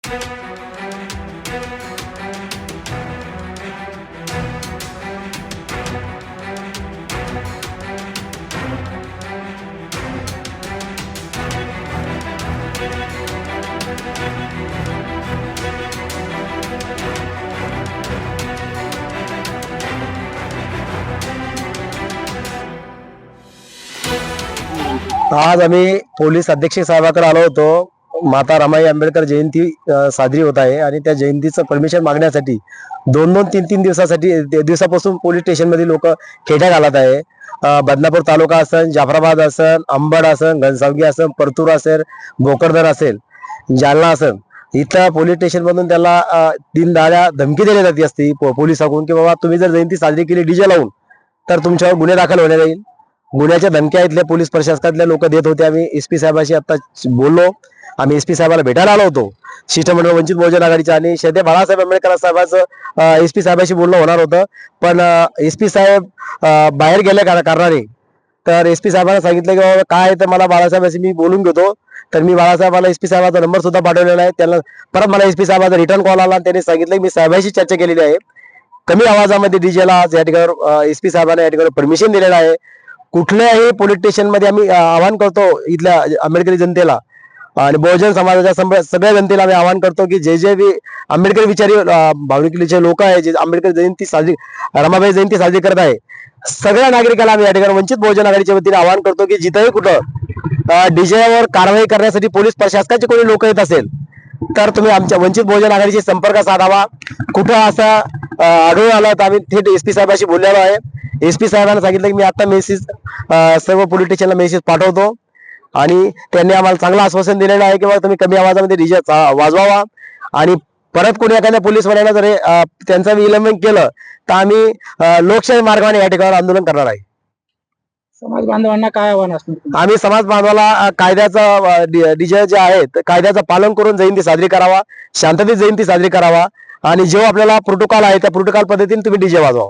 आज आम्ही पोलीस अधीक्षक साहेबांकडे आलो होतो. माता रमाई आंबेडकर जयंती साजरी होत आहे आणि त्या जयंतीचं परमिशन मागण्यासाठी 2-3 दिवसापासून पोलीस स्टेशन मध्ये लोक खेट्या घालत आहे. बदनापूर तालुका असेल, जाफराबाद असेल, अंबड असेल, घनसावंगी असेल, परतूर असेल, भोकरदन असेल, जालना असेल, इथं पोलीस स्टेशन मधून त्याला दिनदाड्या धमकी दिली जाते असते पोलिसांकडून की बाबा तुम्ही जर जयंती साजरी केली डीजे लावून तर तुमच्यावर गुन्हे दाखल होण्यात येईल. गुन्ह्याच्या धमक्या इथल्या पोलीस प्रशासनातल्या लोक देत होते. आम्ही एसपी साहेबांशी आता बोललो. आम्ही एसपी साहेबाला भेटायला आलो होतो. शिष्टमंडळ वंचित बहुजन आघाडीच्या आणि श्रद्धेय बाळासाहेब आंबेडकर साहेबांचं एसपी साहेबांशी बोलणं होणार होतं, पण एसपी साहेब बाहेर गेल्या कारणाने तर एसपी साहेबांना सांगितलं की बाबा काय तर मला बाळासाहेबांशी मी बोलून घेतो. तर मी बाळासाहेबांना एसपी साहेबांचा नंबर सुद्धा पाठवलेला आहे. त्यांना परत मला एसपी साहेबांचा रिटर्न कॉल आला आणि त्यांनी सांगितलं की मी साहेबांशी चर्चा केलेली आहे. कमी आवाजामध्ये डीजेला या ठिकाणी एसपी साहेबांना या ठिकाणी परमिशन दिलेलं आहे. कुठल्याही पोलीस स्टेशन मध्ये आम्ही आवाहन करतो इथल्या आंबेडकरी जनतेला आणि बहुजन समाजाच्या सगळ्या जनतेला आम्ही आवाहन करतो की जे जे आंबेडकर विचारी भावनिकतेचे लोक आहे, जे आंबेडकर जयंती साजरी रमाबाई जयंती साजरी करत आहे, सगळ्या नागरिकांना आम्ही या ठिकाणी वंचित बहुजन आघाडीच्या वतीने आवाहन करतो की जिथेही कुठं डीजेवर कारवाई करण्यासाठी पोलीस प्रशासनाचे कोणी लोक येत असेल तर तुम्ही आमच्या वंचित बहुजन आघाडीशी संपर्क साधावा. कुठं असं आढळून आलं तर आम्ही थेट एसपी साहेबांशी बोललेलो आहे. एसपी साहेबांना सांगितलं की मी आता मेसेज सर्व पोलीस स्टेशनला मेसेज पाठवतो आणि त्यांनी आम्हाला चांगलं आश्वासन दिलेलं आहे की तुम्ही कमी आवाजामध्ये डीजे वाजवावा आणि परत कोणी एखाद्या पोलीसवाल्यानं जर त्यांचं विलंबन केलं तर आम्ही लोकशाही मार्गाने या ठिकाणी आंदोलन करणार आहे. समाज बांधवांना काय आव्हान असणार? आम्ही समाज बांधवाला कायद्याचं डीजे जे आहे कायद्याचं पालन करून जयंती साजरी करावा, शांततेत जयंती साजरी करावा आणि जो आपल्याला प्रोटोकॉल आहे त्या प्रोटोकॉल पद्धतीने तुम्ही डीजे वाजवा.